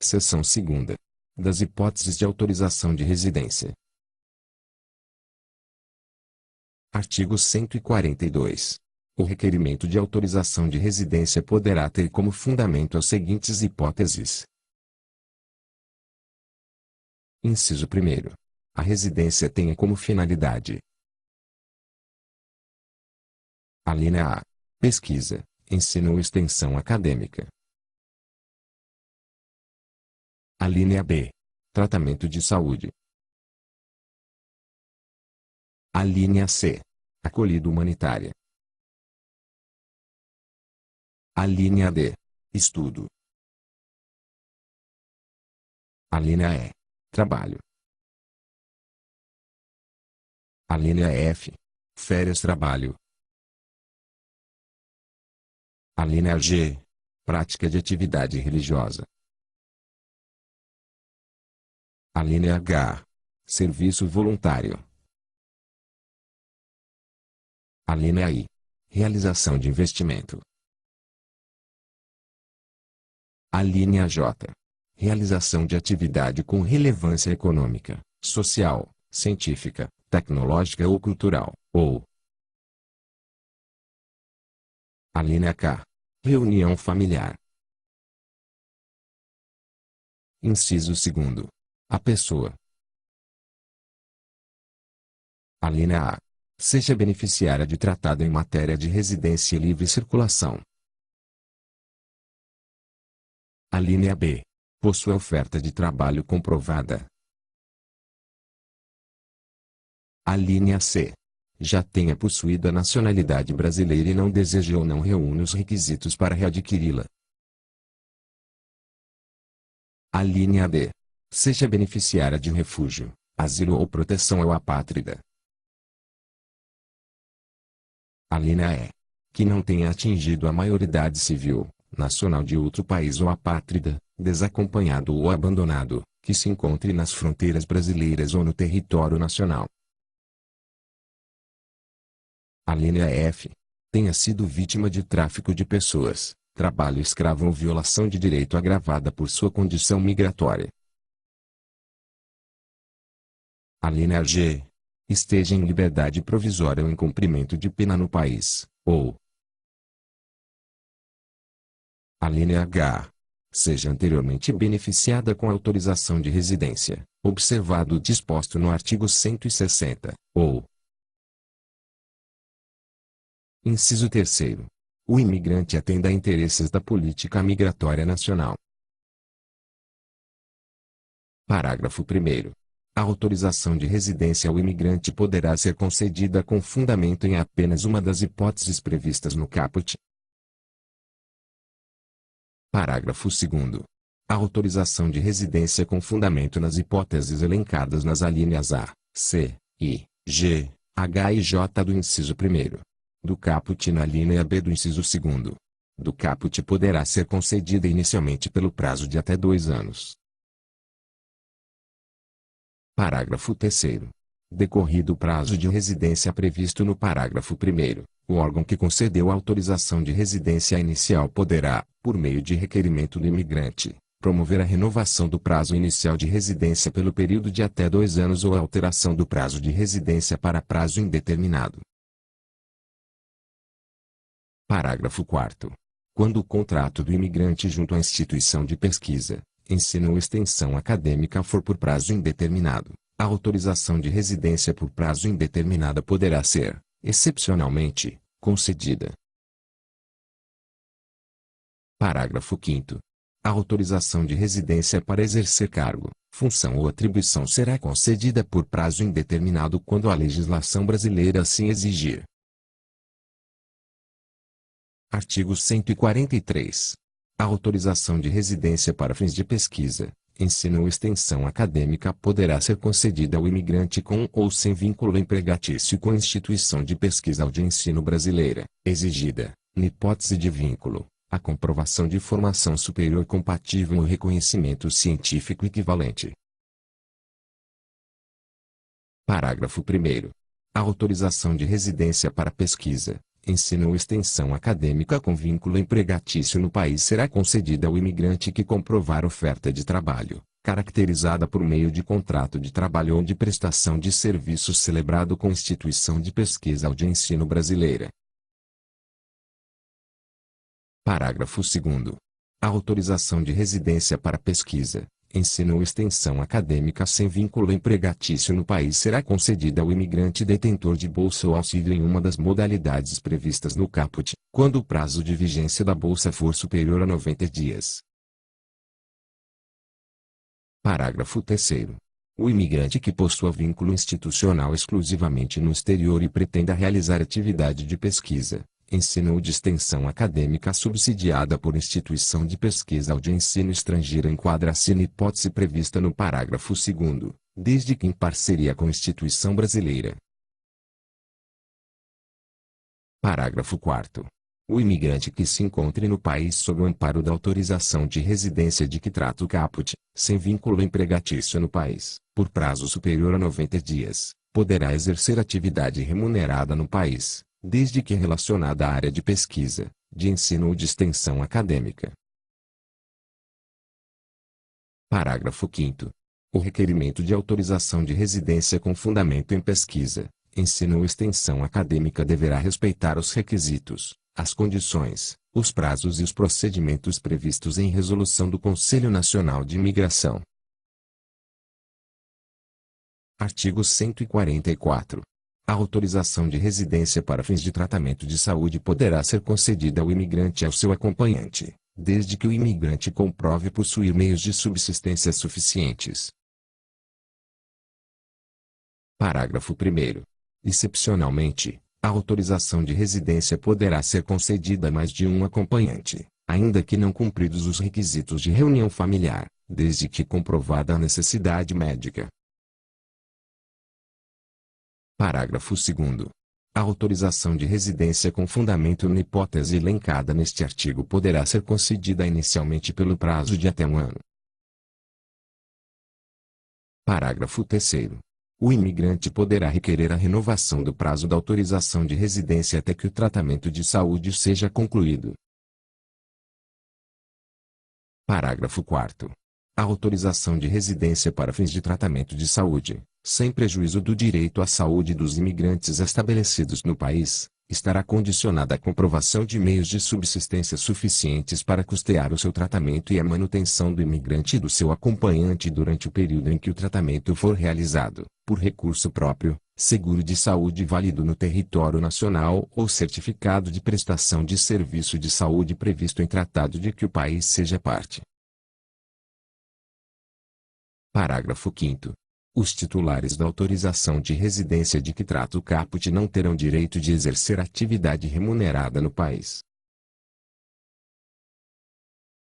Seção 2ª. Das hipóteses de autorização de residência. Artigo 142. O requerimento de autorização de residência poderá ter como fundamento as seguintes hipóteses. Inciso 1º. A residência tenha como finalidade: alínea A. Pesquisa, ensino ou extensão acadêmica. Alínea B. Tratamento de saúde. Alínea C. Acolhida humanitária. Alínea D. Estudo. Alínea E. Trabalho. Alínea F. Férias-trabalho. Alínea G. Prática de atividade religiosa. Alínea H. Serviço voluntário. Alínea I. Realização de investimento. Alínea J. Realização de atividade com relevância econômica, social, científica, tecnológica ou cultural, ou. Alínea K. Reunião familiar. Inciso 2º. A pessoa. Alínea A. Seja beneficiária de tratado em matéria de residência e livre circulação. Alínea B. Possua oferta de trabalho comprovada. Alínea C. Já tenha possuído a nacionalidade brasileira e não deseja ou não reúne os requisitos para readquiri-la. Alínea D. Seja beneficiária de refúgio, asilo ou proteção ao apátrida. Alínea E. Que não tenha atingido a maioridade civil, nacional de outro país ou apátrida, desacompanhado ou abandonado, que se encontre nas fronteiras brasileiras ou no território nacional. Alínea F. Tenha sido vítima de tráfico de pessoas, trabalho escravo ou violação de direito agravada por sua condição migratória. Alínea G. Esteja em liberdade provisória ou em cumprimento de pena no país, ou. Alínea H. Seja anteriormente beneficiada com autorização de residência, observado o disposto no artigo 160, ou. Inciso 3º. O imigrante atenda a interesses da política migratória nacional. Parágrafo 1º. A autorização de residência ao imigrante poderá ser concedida com fundamento em apenas uma das hipóteses previstas no caput. Parágrafo 2º. A autorização de residência com fundamento nas hipóteses elencadas nas alíneas A, C, I, G, H e J do inciso 1º. Do caput e na alínea B do inciso 2º. Do caput poderá ser concedida inicialmente pelo prazo de até 2 anos. Parágrafo 3º. Decorrido o prazo de residência previsto no parágrafo 1º, o órgão que concedeu a autorização de residência inicial poderá, por meio de requerimento do imigrante, promover a renovação do prazo inicial de residência pelo período de até 2 anos ou a alteração do prazo de residência para prazo indeterminado. Parágrafo 4º. Quando o contrato do imigrante junto à instituição de pesquisa, ensino ou extensão acadêmica for por prazo indeterminado, a autorização de residência por prazo indeterminado poderá ser, excepcionalmente, concedida. Parágrafo 5º. A autorização de residência para exercer cargo, função ou atribuição será concedida por prazo indeterminado quando a legislação brasileira assim exigir. Artigo 143. A autorização de residência para fins de pesquisa, ensino ou extensão acadêmica poderá ser concedida ao imigrante com ou sem vínculo empregatício com a instituição de pesquisa ou de ensino brasileira, exigida, na hipótese de vínculo, a comprovação de formação superior compatível ou reconhecimento científico equivalente. Parágrafo 1º. A autorização de residência para pesquisa, ensino ou extensão acadêmica com vínculo empregatício no país será concedida ao imigrante que comprovar oferta de trabalho, caracterizada por meio de contrato de trabalho ou de prestação de serviços celebrado com instituição de pesquisa ou de ensino brasileira. Parágrafo 2º. A autorização de residência para pesquisa, ensino ou extensão acadêmica sem vínculo empregatício no país será concedida ao imigrante detentor de bolsa ou auxílio em uma das modalidades previstas no caput, quando o prazo de vigência da bolsa for superior a 90 dias. Parágrafo 3º. O imigrante que possua vínculo institucional exclusivamente no exterior e pretenda realizar atividade de pesquisa, ensino ou de extensão acadêmica subsidiada por instituição de pesquisa ou de ensino estrangeira enquadra-se na hipótese prevista no parágrafo 2º, desde que em parceria com instituição brasileira. Parágrafo 4º. O imigrante que se encontre no país sob o amparo da autorização de residência de que trata o caput, sem vínculo empregatício no país, por prazo superior a 90 dias, poderá exercer atividade remunerada no país, desde que relacionada à área de pesquisa, de ensino ou de extensão acadêmica. Parágrafo 5º. O requerimento de autorização de residência com fundamento em pesquisa, ensino ou extensão acadêmica deverá respeitar os requisitos, as condições, os prazos e os procedimentos previstos em resolução do Conselho Nacional de Imigração. Artigo 144. A autorização de residência para fins de tratamento de saúde poderá ser concedida ao imigrante e ao seu acompanhante, desde que o imigrante comprove possuir meios de subsistência suficientes. Parágrafo 1º. Excepcionalmente, a autorização de residência poderá ser concedida a mais de um acompanhante, ainda que não cumpridos os requisitos de reunião familiar, desde que comprovada a necessidade médica. Parágrafo 2º. A autorização de residência com fundamento na hipótese elencada neste artigo poderá ser concedida inicialmente pelo prazo de até um ano. Parágrafo 3º. O imigrante poderá requerer a renovação do prazo da autorização de residência até que o tratamento de saúde seja concluído. Parágrafo 4º. A autorização de residência para fins de tratamento de saúde, sem prejuízo do direito à saúde dos imigrantes estabelecidos no país, estará condicionada à comprovação de meios de subsistência suficientes para custear o seu tratamento e a manutenção do imigrante e do seu acompanhante durante o período em que o tratamento for realizado, por recurso próprio, seguro de saúde válido no território nacional ou certificado de prestação de serviço de saúde previsto em tratado de que o país seja parte. Parágrafo 5º. Os titulares da autorização de residência de que trata o caput não terão direito de exercer atividade remunerada no país.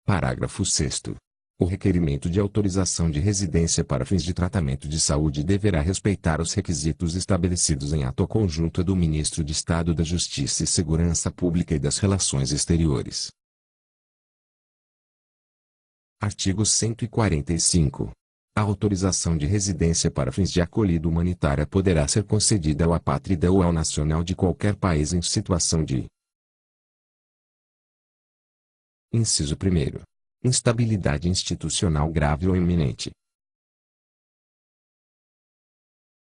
Parágrafo 6º. O requerimento de autorização de residência para fins de tratamento de saúde deverá respeitar os requisitos estabelecidos em ato conjunto do Ministro de Estado da Justiça e Segurança Pública e das Relações Exteriores. Artigo 145. A autorização de residência para fins de acolhida humanitária poderá ser concedida ao apátrida ou ao nacional de qualquer país em situação de: Inciso 1º. Instabilidade institucional grave ou iminente.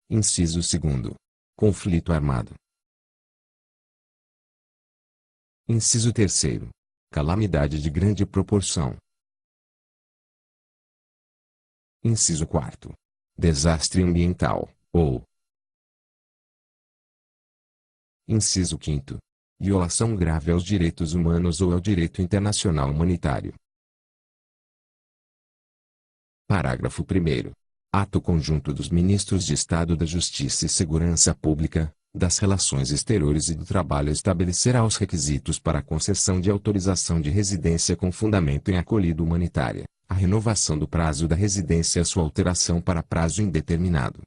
Inciso 2º. Conflito armado. Inciso 3º. Calamidade de grande proporção. Inciso 4º. Desastre ambiental, ou. Inciso 5º. Violação grave aos direitos humanos ou ao direito internacional humanitário. Parágrafo 1º. Ato conjunto dos Ministros de Estado da Justiça e Segurança Pública, das Relações Exteriores e do Trabalho estabelecerá os requisitos para a concessão de autorização de residência com fundamento em acolhida humanitária, a renovação do prazo da residência e a sua alteração para prazo indeterminado.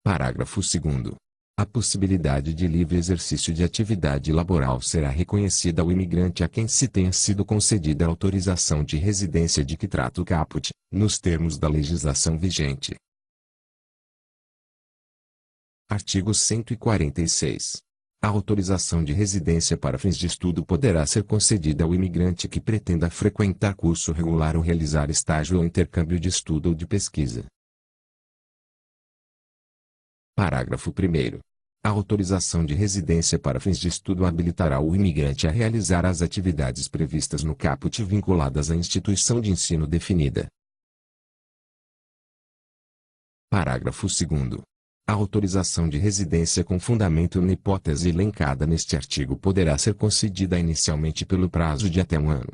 Parágrafo 2º. A possibilidade de livre exercício de atividade laboral será reconhecida ao imigrante a quem se tenha sido concedida a autorização de residência de que trata o caput, nos termos da legislação vigente. Artigo 146. A autorização de residência para fins de estudo poderá ser concedida ao imigrante que pretenda frequentar curso regular ou realizar estágio ou intercâmbio de estudo ou de pesquisa. Parágrafo 1º. A autorização de residência para fins de estudo habilitará o imigrante a realizar as atividades previstas no caput vinculadas à instituição de ensino definida. Parágrafo 2º. A autorização de residência com fundamento na hipótese elencada neste artigo poderá ser concedida inicialmente pelo prazo de até 1 ano.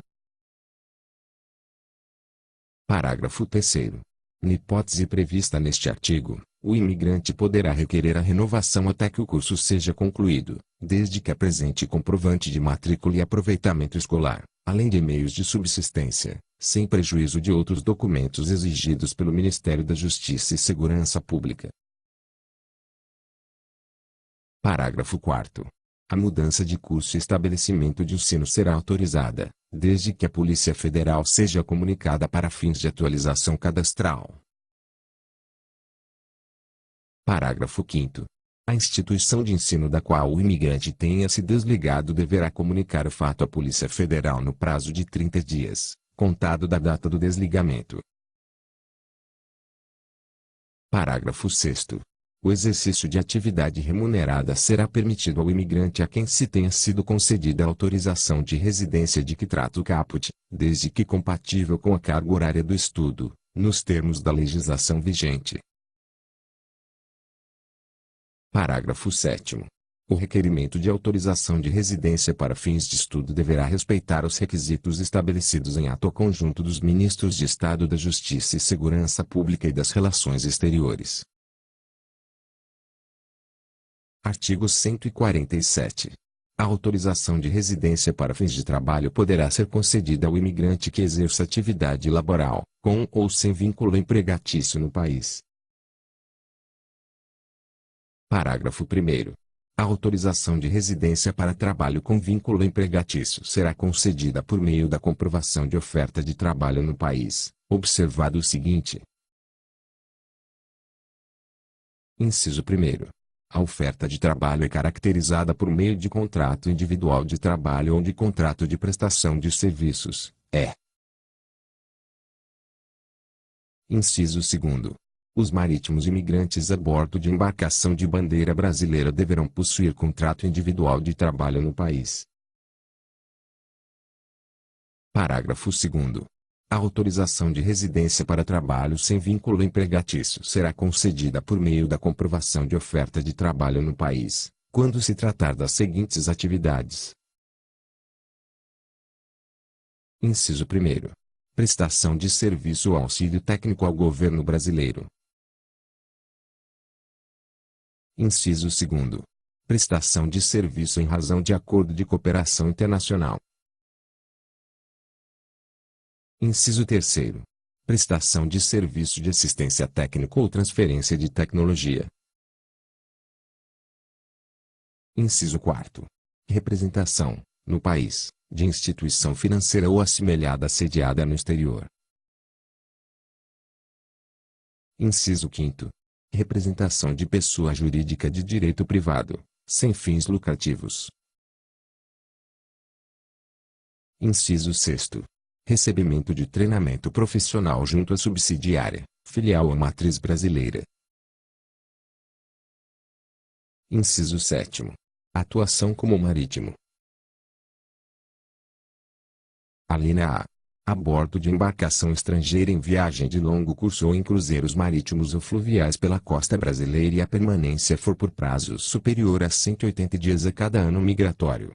Parágrafo 3º. Na hipótese prevista neste artigo, o imigrante poderá requerer a renovação até que o curso seja concluído, desde que apresente comprovante de matrícula e aproveitamento escolar, além de meios de subsistência, sem prejuízo de outros documentos exigidos pelo Ministério da Justiça e Segurança Pública. Parágrafo 4º. A mudança de curso e estabelecimento de ensino será autorizada, desde que a Polícia Federal seja comunicada para fins de atualização cadastral. Parágrafo 5º. A instituição de ensino da qual o imigrante tenha se desligado deverá comunicar o fato à Polícia Federal no prazo de 30 dias, contado da data do desligamento. Parágrafo 6º. O exercício de atividade remunerada será permitido ao imigrante a quem se tenha sido concedida a autorização de residência de que trata o caput, desde que compatível com a carga horária do estudo, nos termos da legislação vigente. Parágrafo 7º. O requerimento de autorização de residência para fins de estudo deverá respeitar os requisitos estabelecidos em ato conjunto dos Ministros de Estado da Justiça e Segurança Pública e das Relações Exteriores. Artigo 147. A autorização de residência para fins de trabalho poderá ser concedida ao imigrante que exerça atividade laboral, com ou sem vínculo empregatício no país. Parágrafo 1º. A autorização de residência para trabalho com vínculo empregatício será concedida por meio da comprovação de oferta de trabalho no país, observado o seguinte. Inciso 1º. A oferta de trabalho é caracterizada por meio de contrato individual de trabalho ou de contrato de prestação de serviços, Inciso 2º. Os marítimos imigrantes a bordo de embarcação de bandeira brasileira deverão possuir contrato individual de trabalho no país. Parágrafo 2º. A autorização de residência para trabalho sem vínculo empregatício será concedida por meio da comprovação de oferta de trabalho no país, quando se tratar das seguintes atividades. Inciso 1º. Prestação de serviço ou auxílio técnico ao governo brasileiro. Inciso 2º. Prestação de serviço em razão de acordo de cooperação internacional. Inciso 3º. Prestação de serviço de assistência técnica ou transferência de tecnologia. Inciso 4º. Representação, no país, de instituição financeira ou assemelhada sediada no exterior. Inciso 5º. Representação de pessoa jurídica de direito privado, sem fins lucrativos. Inciso 6º. Recebimento de treinamento profissional junto à subsidiária, filial ou matriz brasileira. Inciso 7º. Atuação como marítimo. Alínea A. A bordo de embarcação estrangeira em viagem de longo curso ou em cruzeiros marítimos ou fluviais pela costa brasileira e a permanência for por prazo superior a 180 dias a cada ano migratório,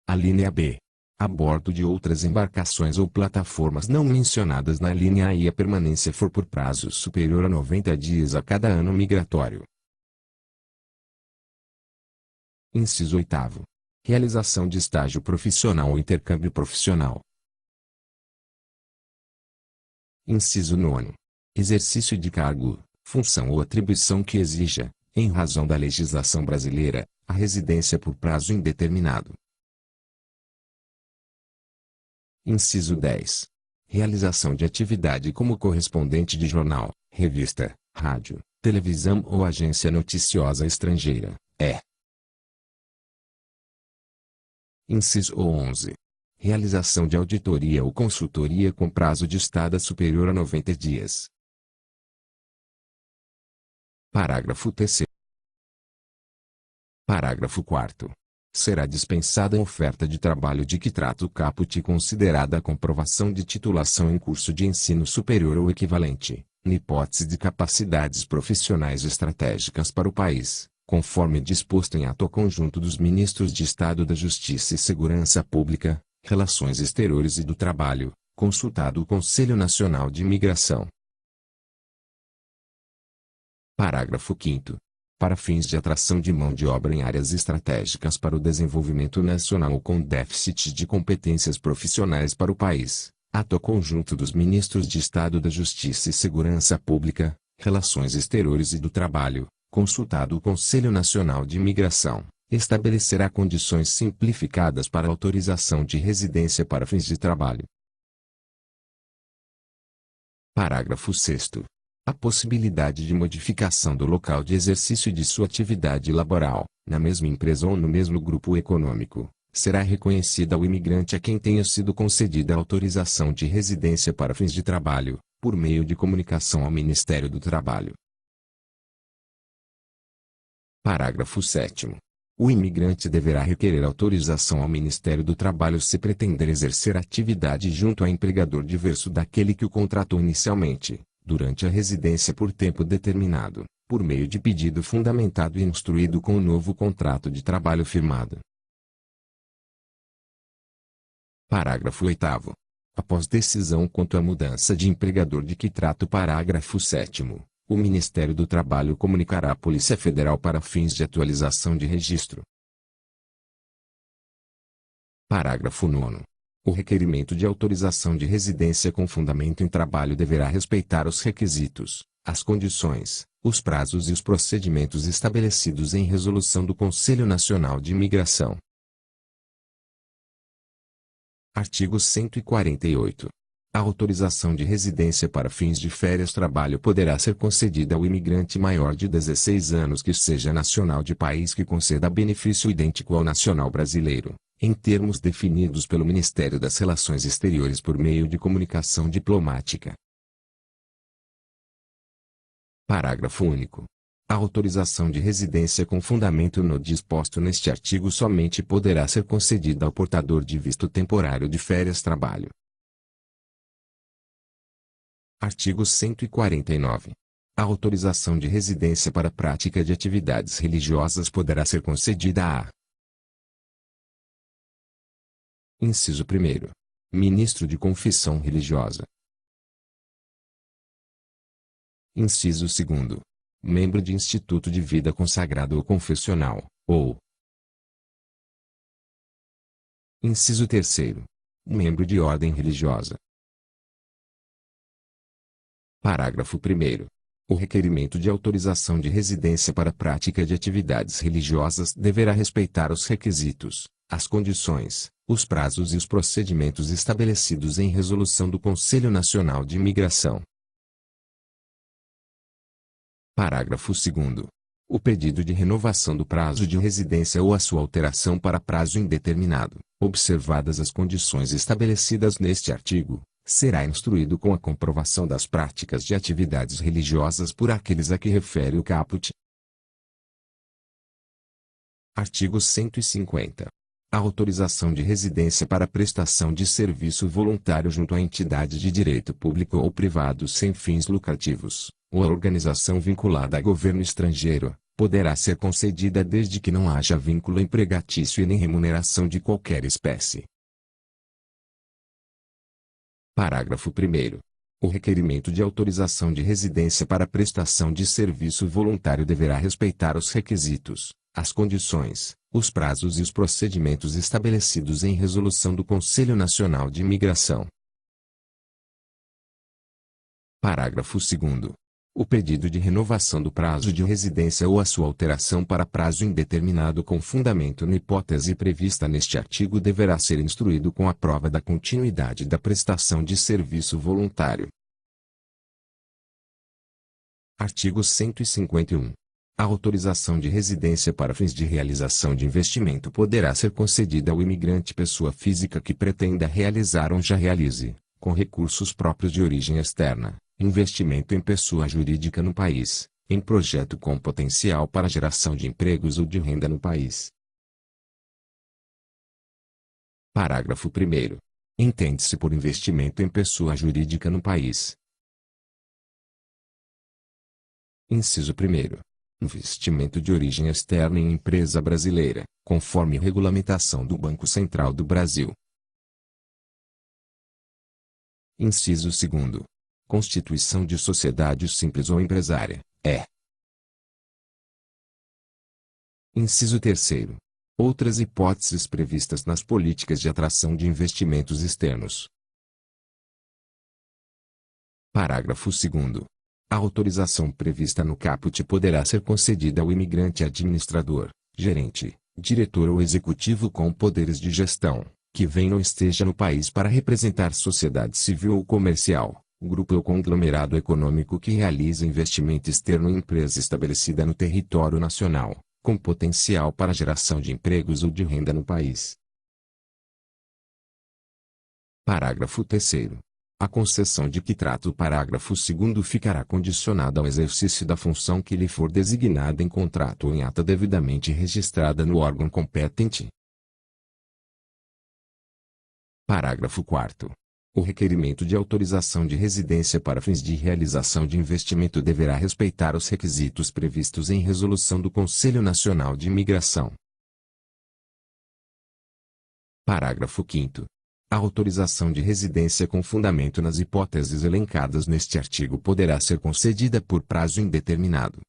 Alínea B. A bordo de outras embarcações ou plataformas não mencionadas na linha A e a permanência for por prazo superior a 90 dias a cada ano migratório. Inciso 8º. Realização de estágio profissional ou intercâmbio profissional. Inciso 9º. Exercício de cargo, função ou atribuição que exija, em razão da legislação brasileira, a residência por prazo indeterminado. Inciso 10. Realização de atividade como correspondente de jornal, revista, rádio, televisão ou agência noticiosa estrangeira, é. Inciso 11. Realização de auditoria ou consultoria com prazo de estada superior a 90 dias. Parágrafo 3º. Parágrafo 4º. Será dispensada a oferta de trabalho de que trata o caput considerada a comprovação de titulação em curso de ensino superior ou equivalente, na hipótese de capacidades profissionais estratégicas para o país, conforme disposto em ato conjunto dos Ministros de Estado da Justiça e Segurança Pública, Relações Exteriores e do Trabalho, consultado o Conselho Nacional de Imigração. Parágrafo 5º. Para fins de atração de mão de obra em áreas estratégicas para o desenvolvimento nacional ou com déficit de competências profissionais para o país, ato conjunto dos Ministros de Estado da Justiça e Segurança Pública, Relações Exteriores e do Trabalho, consultado o Conselho Nacional de Imigração, estabelecerá condições simplificadas para autorização de residência para fins de trabalho. Parágrafo 6º. A possibilidade de modificação do local de exercício de sua atividade laboral, na mesma empresa ou no mesmo grupo econômico, será reconhecida ao imigrante a quem tenha sido concedida a autorização de residência para fins de trabalho, por meio de comunicação ao Ministério do Trabalho. Parágrafo 7º. O imigrante deverá requerer autorização ao Ministério do Trabalho se pretender exercer atividade junto a empregador diverso daquele que o contratou inicialmente, durante a residência por tempo determinado, por meio de pedido fundamentado e instruído com o novo contrato de trabalho firmado. Parágrafo 8º. Após decisão quanto à mudança de empregador de que trata o parágrafo 7º, o Ministério do Trabalho comunicará à Polícia Federal para fins de atualização de registro. Parágrafo 9º. O requerimento de autorização de residência com fundamento em trabalho deverá respeitar os requisitos, as condições, os prazos e os procedimentos estabelecidos em resolução do Conselho Nacional de Imigração. Artigo 148. A autorização de residência para fins de férias-trabalho poderá ser concedida ao imigrante maior de 16 anos que seja nacional de país que conceda benefício idêntico ao nacional brasileiro, em termos definidos pelo Ministério das Relações Exteriores por meio de comunicação diplomática. Parágrafo único. A autorização de residência com fundamento no disposto neste artigo somente poderá ser concedida ao portador de visto temporário de férias-trabalho. Artigo 149. A autorização de residência para a prática de atividades religiosas poderá ser concedida a: Inciso 1º. Ministro de confissão religiosa. Inciso 2º. Membro de instituto de vida consagrado ou confessional, ou. Inciso 3º. Membro de ordem religiosa. Parágrafo 1º. O requerimento de autorização de residência para a prática de atividades religiosas deverá respeitar os requisitos, as condições, os prazos e os procedimentos estabelecidos em resolução do Conselho Nacional de Imigração. Parágrafo 2º. O pedido de renovação do prazo de residência ou a sua alteração para prazo indeterminado, observadas as condições estabelecidas neste artigo, será instruído com a comprovação das práticas de atividades religiosas por aqueles a que refere o caput. Artigo 150. A autorização de residência para prestação de serviço voluntário junto a entidade de direito público ou privado sem fins lucrativos, ou a organização vinculada a governo estrangeiro, poderá ser concedida desde que não haja vínculo empregatício e nem remuneração de qualquer espécie. Parágrafo 1º. O requerimento de autorização de residência para prestação de serviço voluntário deverá respeitar os requisitos, as condições, os prazos e os procedimentos estabelecidos em resolução do Conselho Nacional de Imigração. Parágrafo 2º. O pedido de renovação do prazo de residência ou a sua alteração para prazo indeterminado com fundamento na hipótese prevista neste artigo deverá ser instruído com a prova da continuidade da prestação de serviço voluntário. Artigo 151. A autorização de residência para fins de realização de investimento poderá ser concedida ao imigrante pessoa física que pretenda realizar ou já realize, com recursos próprios de origem externa, investimento em pessoa jurídica no país, em projeto com potencial para geração de empregos ou de renda no país. Parágrafo 1º. Entende-se por investimento em pessoa jurídica no país. Inciso 1º. Investimento de origem externa em empresa brasileira, conforme regulamentação do Banco Central do Brasil. Inciso 2º. Constituição de sociedade simples ou empresária, é. Inciso 3º. Outras hipóteses previstas nas políticas de atração de investimentos externos. Parágrafo 2º. A autorização prevista no caput poderá ser concedida ao imigrante administrador, gerente, diretor ou executivo com poderes de gestão, que venha ou esteja no país para representar sociedade civil ou comercial, grupo ou conglomerado econômico que realiza investimento externo em empresa estabelecida no território nacional, com potencial para geração de empregos ou de renda no país. Parágrafo 3º. A concessão de que trata o parágrafo 2º ficará condicionada ao exercício da função que lhe for designada em contrato ou em ata devidamente registrada no órgão competente. Parágrafo 4º. O requerimento de autorização de residência para fins de realização de investimento deverá respeitar os requisitos previstos em resolução do Conselho Nacional de Imigração. Parágrafo 5º. A autorização de residência com fundamento nas hipóteses elencadas neste artigo poderá ser concedida por prazo indeterminado.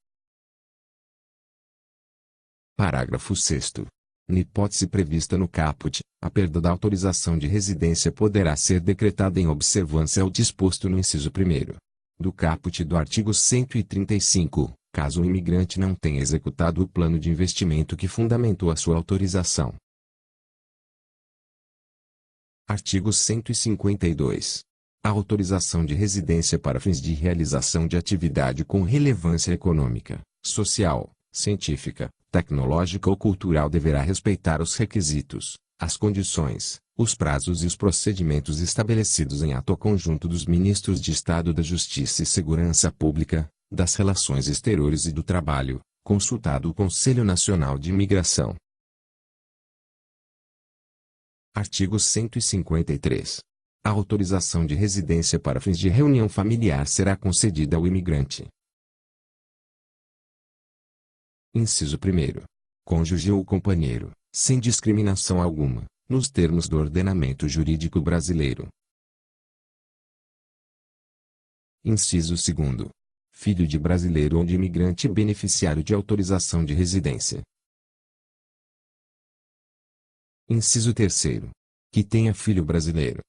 Parágrafo 6º. Na hipótese prevista no caput, a perda da autorização de residência poderá ser decretada em observância ao disposto no inciso 1º do caput do artigo 135, caso o imigrante não tenha executado o plano de investimento que fundamentou a sua autorização. Artigo 152. A autorização de residência para fins de realização de atividade com relevância econômica, social, científica, tecnológica ou cultural deverá respeitar os requisitos, as condições, os prazos e os procedimentos estabelecidos em ato conjunto dos Ministros de Estado da Justiça e Segurança Pública, das Relações Exteriores e do Trabalho, consultado o Conselho Nacional de Imigração. Artigo 153. A autorização de residência para fins de reunião familiar será concedida ao imigrante. Inciso 1º. Cônjuge ou companheiro, sem discriminação alguma, nos termos do ordenamento jurídico brasileiro. Inciso 2º. Filho de brasileiro ou de imigrante beneficiário de autorização de residência. Inciso 3º. Que tenha filho brasileiro.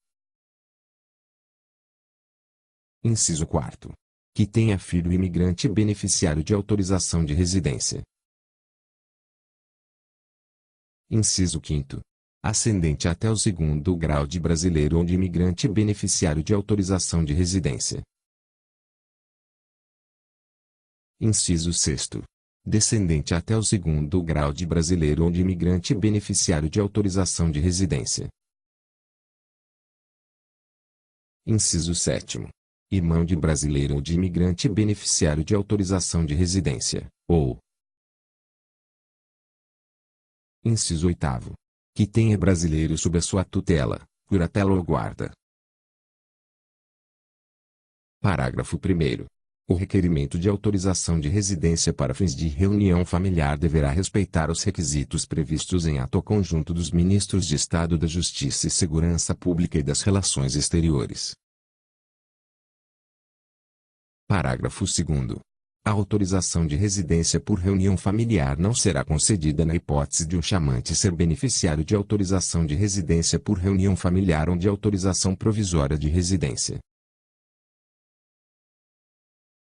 Inciso 4º. Que tenha filho imigrante beneficiário de autorização de residência. Inciso 5º. Ascendente até o 2º grau de brasileiro ou de imigrante beneficiário de autorização de residência. Inciso 6º. Descendente até o 2º grau de brasileiro ou de imigrante beneficiário de autorização de residência. Inciso 7º. Irmão de brasileiro ou de imigrante beneficiário de autorização de residência, ou. Inciso 8º. Que tenha brasileiro sob a sua tutela, curatela ou guarda. Parágrafo 1º. O requerimento de autorização de residência para fins de reunião familiar deverá respeitar os requisitos previstos em ato conjunto dos Ministros de Estado da Justiça e Segurança Pública e das Relações Exteriores. Parágrafo 2º. A autorização de residência por reunião familiar não será concedida na hipótese de um chamante ser beneficiário de autorização de residência por reunião familiar ou de autorização provisória de residência.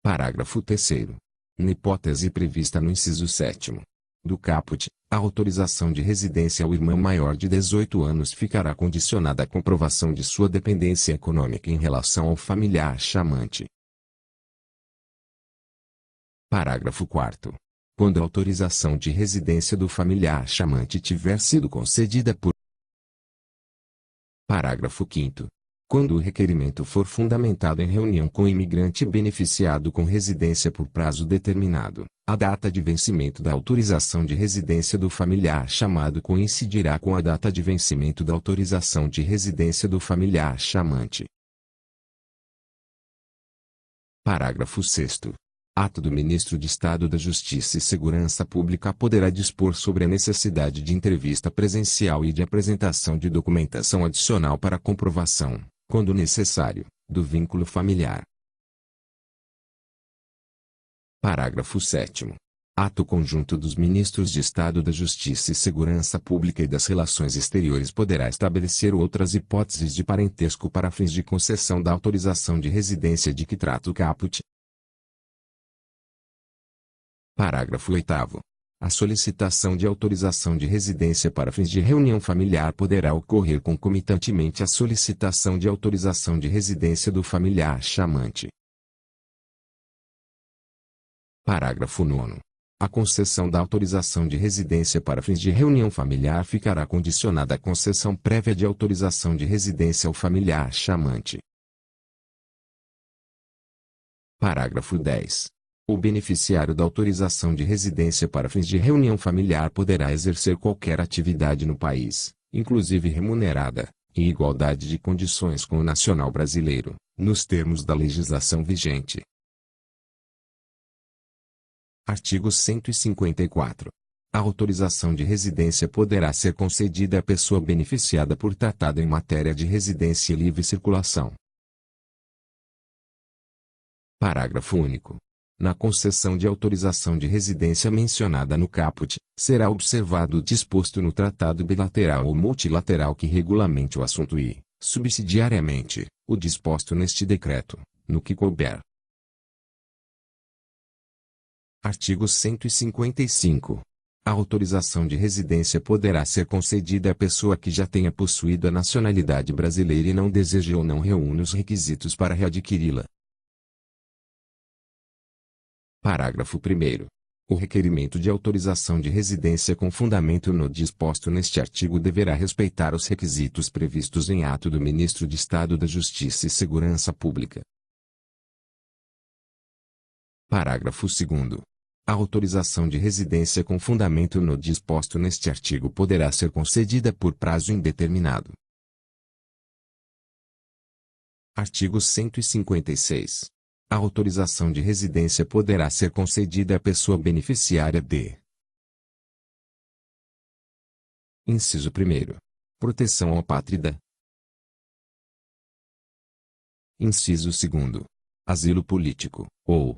Parágrafo 3º. Na hipótese prevista no inciso 7º do caput, a autorização de residência ao irmão maior de 18 anos ficará condicionada à comprovação de sua dependência econômica em relação ao familiar chamante. Parágrafo 4º. Quando a autorização de residência do familiar chamante tiver sido concedida por. Parágrafo 5º. Quando o requerimento for fundamentado em reunião com o imigrante beneficiado com residência por prazo determinado, a data de vencimento da autorização de residência do familiar chamado coincidirá com a data de vencimento da autorização de residência do familiar chamante. Parágrafo 6º. Ato do Ministro de Estado da Justiça e Segurança Pública poderá dispor sobre a necessidade de entrevista presencial e de apresentação de documentação adicional para comprovação, quando necessário, do vínculo familiar. Parágrafo 7º. Ato conjunto dos Ministros de Estado da Justiça e Segurança Pública e das Relações Exteriores poderá estabelecer outras hipóteses de parentesco para fins de concessão da autorização de residência de que trata o caput. Parágrafo 8º. A solicitação de autorização de residência para fins de reunião familiar poderá ocorrer concomitantemente à solicitação de autorização de residência do familiar chamante. Parágrafo 9º. A concessão da autorização de residência para fins de reunião familiar ficará condicionada à concessão prévia de autorização de residência ao familiar chamante. Parágrafo 10º. O beneficiário da autorização de residência para fins de reunião familiar poderá exercer qualquer atividade no país, inclusive remunerada, em igualdade de condições com o nacional brasileiro, nos termos da legislação vigente. Artigo 154. A autorização de residência poderá ser concedida à pessoa beneficiada por tratado em matéria de residência e livre circulação. Parágrafo único. Na concessão de autorização de residência mencionada no caput, será observado o disposto no tratado bilateral ou multilateral que regulamente o assunto e, subsidiariamente, o disposto neste decreto, no que couber. Artigo 155. A autorização de residência poderá ser concedida à pessoa que já tenha possuído a nacionalidade brasileira e não deseje ou não reúne os requisitos para readquiri-la. Parágrafo 1º. O requerimento de autorização de residência com fundamento no disposto neste artigo deverá respeitar os requisitos previstos em ato do Ministro de Estado da Justiça e Segurança Pública. Parágrafo 2º. A autorização de residência com fundamento no disposto neste artigo poderá ser concedida por prazo indeterminado. Artigo 156. A autorização de residência poderá ser concedida à pessoa beneficiária de: Inciso 1º. Proteção ao apátrida. Inciso 2º. Asilo político, ou.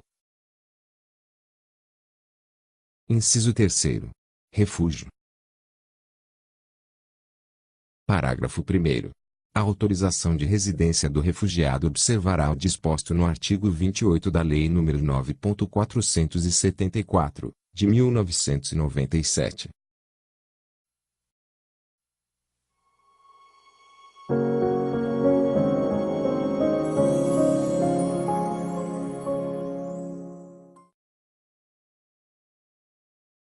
Inciso 3º. Refúgio. Parágrafo 1º. A autorização de residência do refugiado observará o disposto no artigo 28 da Lei nº 9.474, de 1997.